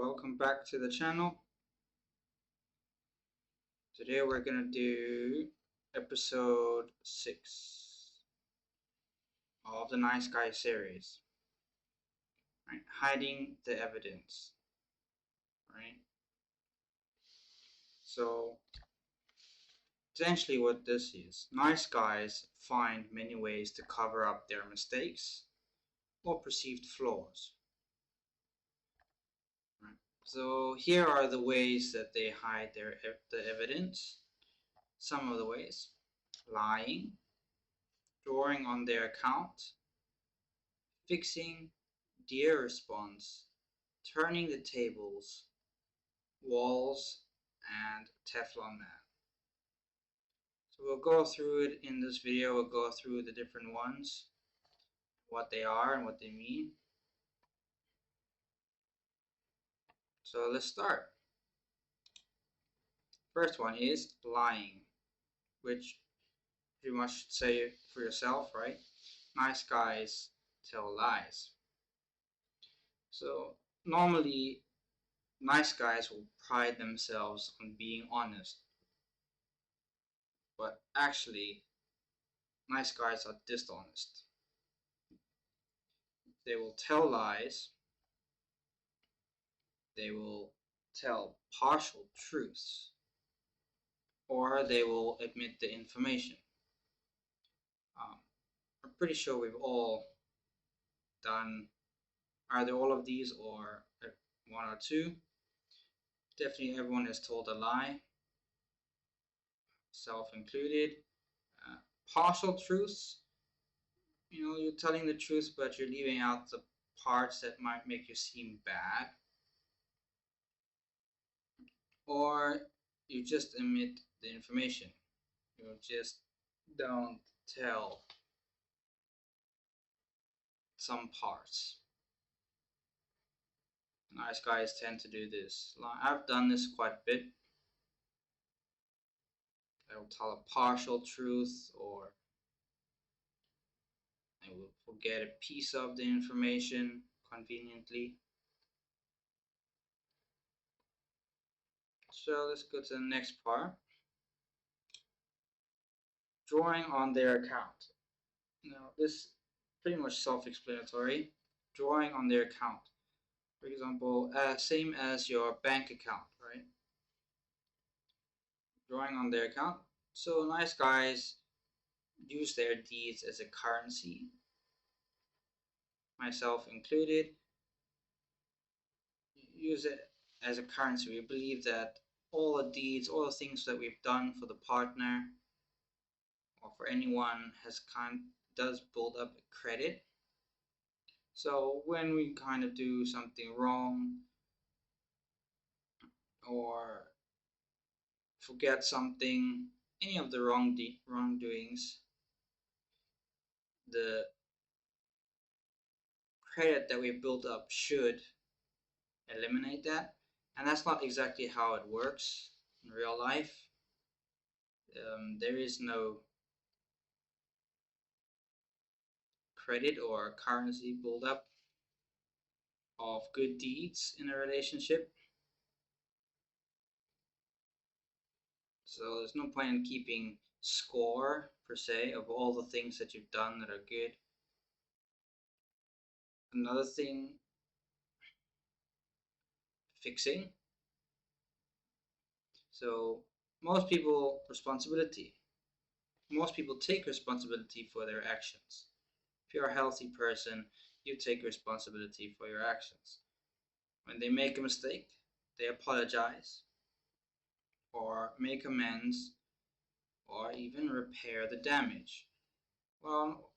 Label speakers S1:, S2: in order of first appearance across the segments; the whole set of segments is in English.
S1: welcome back to the channel. Today we're gonna do episode 6 of the Nice Guy series. Right? Hiding the evidence. Right? So essentially what this is, nice guys find many ways to cover up their mistakes or perceived flaws. Right? So here are the ways that they hide the evidence. Some of the ways: lying, drawing on their account, fixing, dear response, turning the tables, walls, and Teflon Man. So we'll go through it in this video. We'll go through the different ones, what they are and what they mean. So let's start. First one is lying, which pretty much should say it for yourself, right? Nice guys tell lies. So normally nice guys will pride themselves on being honest, but actually nice guys are dishonest. They will tell lies, they will tell partial truths, or they will admit the information. I'm pretty sure we've all done either all of these or one or two. Definitely everyone has told a lie, self included. Partial truths, you're telling the truth but you're leaving out the parts that might make you seem bad. Or you just omit the information. You just don't tell some parts. Nice guys tend to do this. I've done this quite a bit. I will tell a partial truth, or I will forget a piece of the information conveniently. So let's go to the next part. Drawing on their account. Now this is pretty much self-explanatory. Drawing on their account. For example, same as your bank account, right? Drawing on their account. So nice guys use their deeds as a currency, myself included. Use it as a currency. We believe that all the deeds, all the things that we've done for the partner or for anyone does build up a credit. So when we kind of do something wrong or forget something, any of the wrongdoings, the credit that we built up should eliminate that. And that's not exactly how it works in real life. There is no credit or currency buildup of good deeds in a relationship. So there's no point in keeping score per se of all the things that you've done that are good. Another thing, fixing. So most people take responsibility for their actions. If you're a healthy person, you take responsibility for your actions. When they make a mistake, they apologize or make amends or even repair the damage. Well,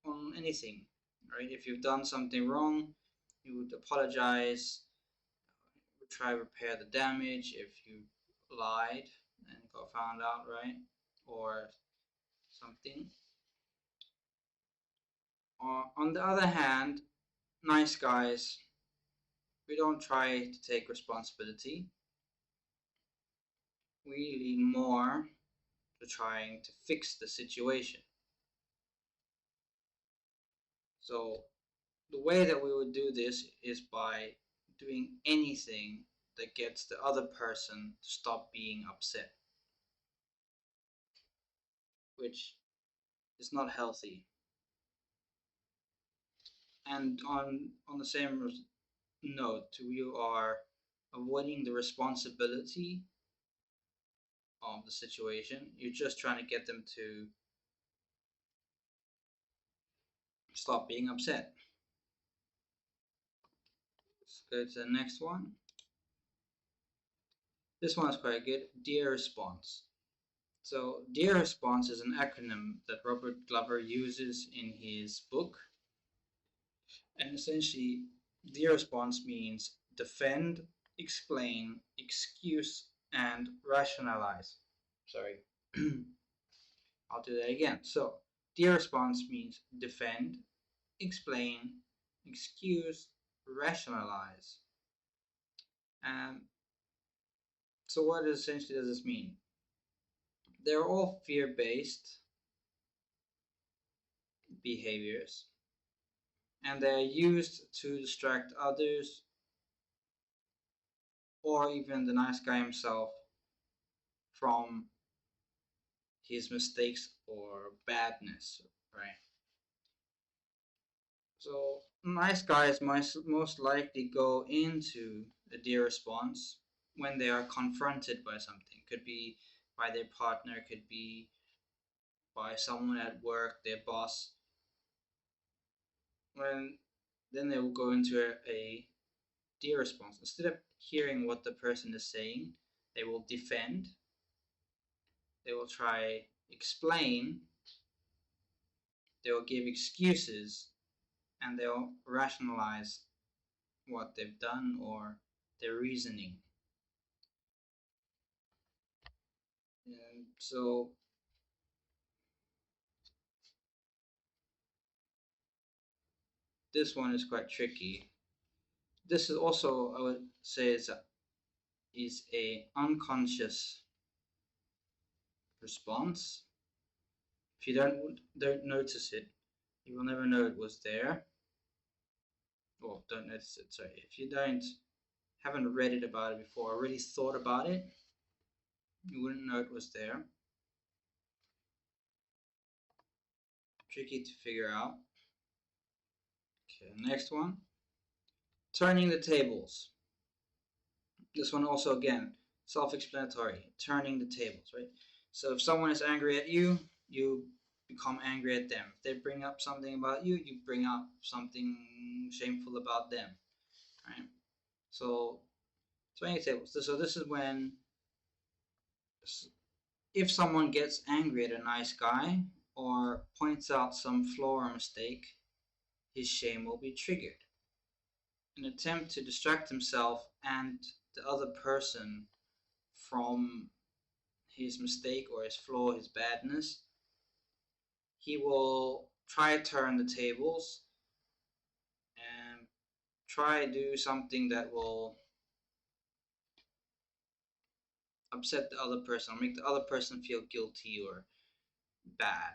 S1: on anything, right? If you've done something wrong, you would apologize, try to repair the damage if you lied and got found out, right? Or something. Or on the other hand, nice guys, we don't try to take responsibility. We lean more to trying to fix the situation. So the way that we would do this is by doing anything that gets the other person to stop being upset, which is not healthy. And on the same note, you are avoiding the responsibility of the situation. You're just trying to get them to stop being upset. Let's go to the next one. This one is quite good. Dear response. So, dear response is an acronym that Robert Glover uses in his book. And essentially, dear response means defend, explain, excuse, and rationalize. Sorry. I'll do that again. So, dear response means defend, explain, excuse, rationalize. And so what essentially does this mean? They're all fear-based behaviors, and they're used to distract others or even the nice guy himself from his mistakes or badness, right? So nice guys most likely go into a dear response when they are confronted by something. Could be by their partner, could be by someone at work, their boss. When then they will go into a dear response. Instead of hearing what the person is saying, they will defend. They will try explain. They will give excuses, and they'll rationalize what they've done or their reasoning. And so this one is quite tricky. This is also, I would say, is a unconscious response. If you don't notice it, you will never know it was there. Well, don't notice it. Sorry, if you haven't read it about it before, or really thought about it, you wouldn't know it was there. Tricky to figure out. Okay, next one. Turning the tables. This one also, again, self-explanatory. Turning the tables, right? So if someone is angry at you, you become angry at them. If they bring up something about you, you bring up something shameful about them, right? So turning the tables. So this is when, if someone gets angry at a nice guy or points out some flaw or mistake, his shame will be triggered. An attempt to distract himself and the other person from his mistake or his flaw, his badness, he will try to turn the tables and try to do something that will upset the other person or make the other person feel guilty or bad.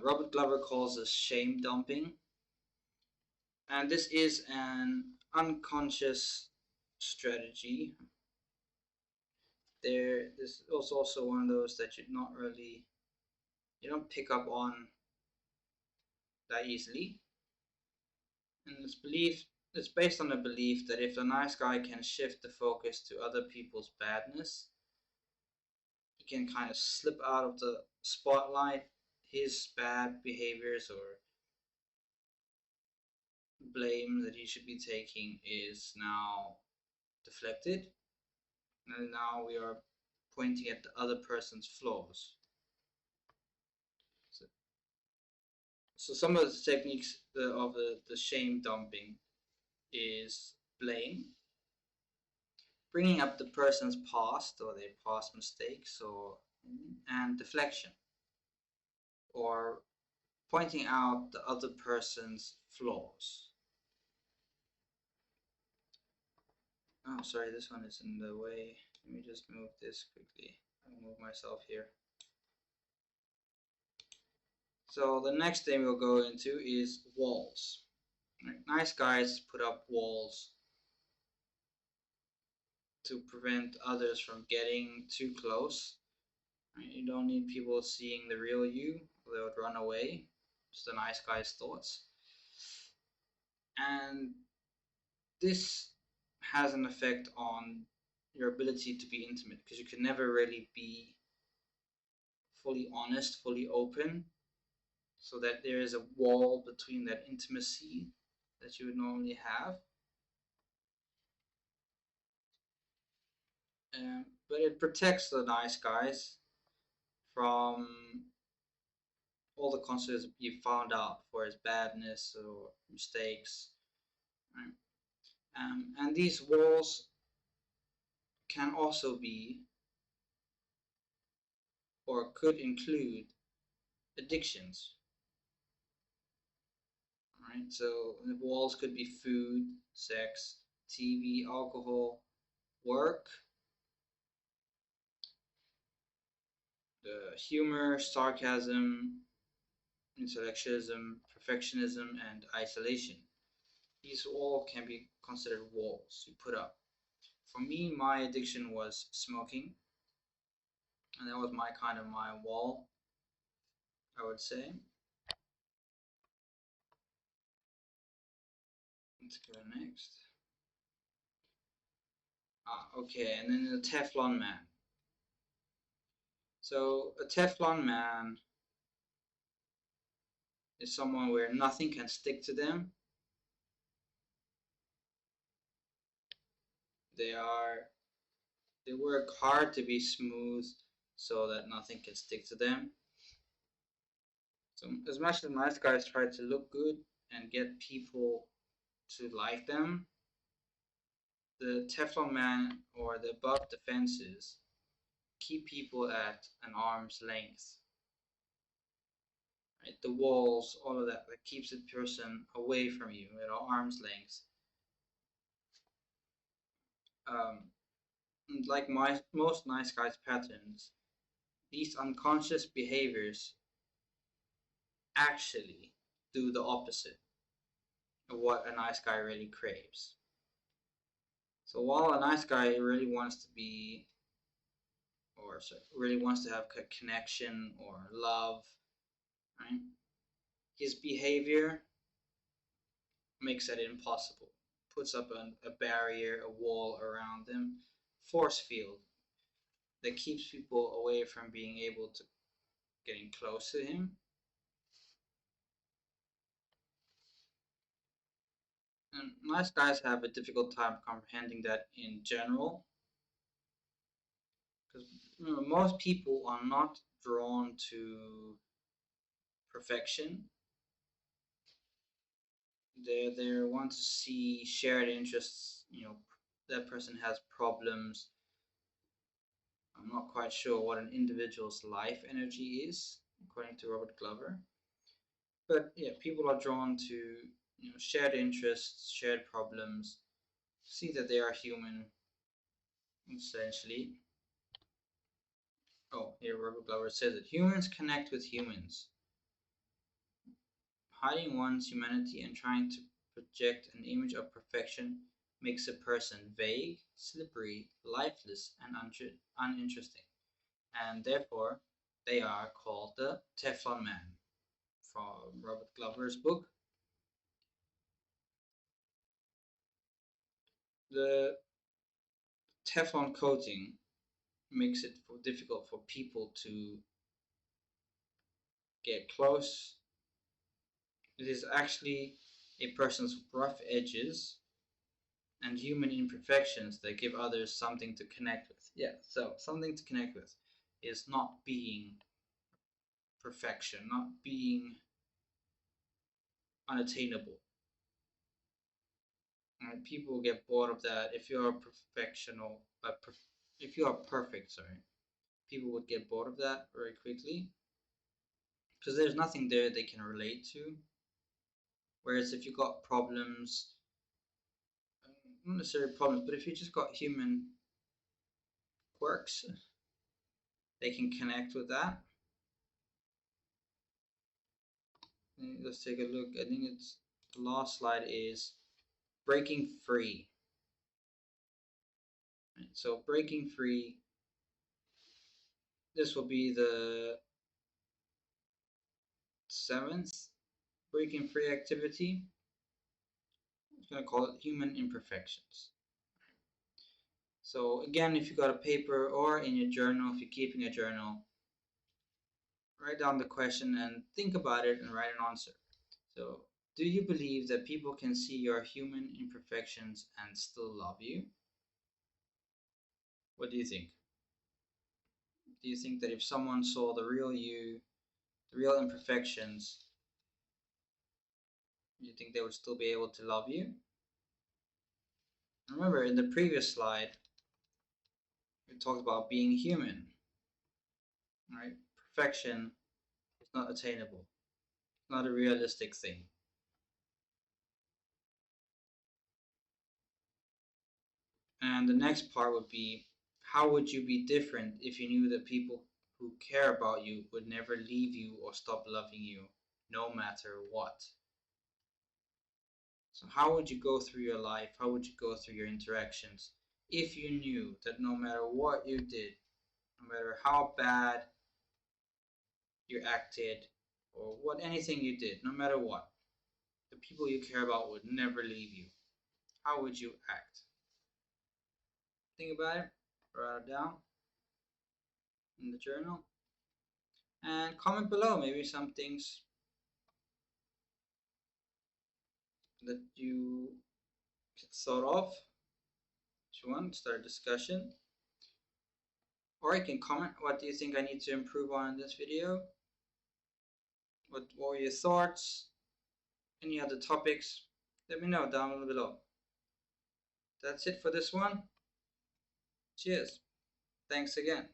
S1: Robert Glover calls this shame dumping. And this is an unconscious strategy. This is also one of those that you don't pick up on that easily. And it's based on the belief that if the nice guy can shift the focus to other people's badness, he can kind of slip out of the spotlight. His bad behaviors or blame that he should be taking is now deflected, and now we are pointing at the other person's flaws. So some of the techniques of the shame dumping is blame, bringing up the person's past or their past mistakes, and deflection, or pointing out the other person's flaws. Oh, sorry, this one is in the way. Let me just move this quickly. I'll move myself here. So the next thing we'll go into is walls. Right? Nice guys put up walls to prevent others from getting too close. Right? You don't need people seeing the real you, or they would run away. It's the nice guy's thoughts. And this has an effect on your ability to be intimate because you can never really be fully honest, fully open, so that there is a wall between that intimacy that you would normally have. But it protects the nice guys from all the consequences you found out for his badness or mistakes. Right? And these walls can also be or could include addictions. Right? So the walls could be food, sex, TV, alcohol, work, the humor, sarcasm, intellectualism, perfectionism, and isolation. These all can be considered walls you put up. For me, my addiction was smoking, and that was my wall, I would say. Let's go next. Okay, and then the Teflon Man. So a Teflon Man is someone where nothing can stick to them. They are they work hard to be smooth so that nothing can stick to them. So as much as nice guys try to look good and get people to like them, the Teflon Man or the above defenses keep people at an arm's length. Right? The walls, all of that, that keeps a person away from you at arm's length. Um, like most nice guys' patterns, these unconscious behaviors actually do the opposite of what a nice guy really craves. So while a nice guy really wants to be, or really wants to have a connection or love, right? His behavior makes that impossible. Puts up a barrier, a wall around them, force field that keeps people away from being able to getting close to him. And nice guys have a difficult time comprehending that in general, because most people are not drawn to perfection. They want to see shared interests. That person has problems. I'm not quite sure what an individual's life energy is, according to Robert Glover. But yeah, people are drawn to shared interests, shared problems, see that they are human, essentially. Oh, here Robert Glover says that humans connect with humans. Hiding one's humanity and trying to project an image of perfection makes a person vague, slippery, lifeless, and uninteresting. And therefore, they are called the Teflon Man from Robert Glover's book. The Teflon coating makes it difficult for people to get close. It is actually a person's rough edges and human imperfections that give others something to connect with. Yeah, so something to connect with is not being perfection, not being unattainable. And people get bored of that. If you are perfectional, if you are perfect, sorry, people would get bored of that very quickly because there's nothing there they can relate to. Whereas if you got problems, not necessarily problems, but if you just got human quirks, they can connect with that. Let's take a look. I think it's The last slide is breaking free. Right, so breaking free, this will be the 7th breaking free activity. I'm going to call it human imperfections. So again, if you got a paper or in your journal, if you're keeping a journal, write down the question and think about it and write an answer. So, do you believe that people can see your human imperfections and still love you? What do you think? Do you think that if someone saw the real you, the real imperfections, do you think they would still be able to love you? Remember, in the previous slide, we talked about being human, right? Perfection is not attainable, it's not a realistic thing. And the next part would be, how would you be different if you knew that people who care about you would never leave you or stop loving you, no matter what? So how would you go through your life? How would you go through your interactions if you knew that no matter what you did, no matter how bad you acted, or what anything you did, no matter what, the people you care about would never leave you? How would you act? Think about it, write it down in the journal, and comment below maybe some things that you thought of. If you want, start a discussion. Or you can comment, what do you think I need to improve on in this video? What were your thoughts? Any other topics? Let me know down below. That's it for this one. Cheers. Thanks again.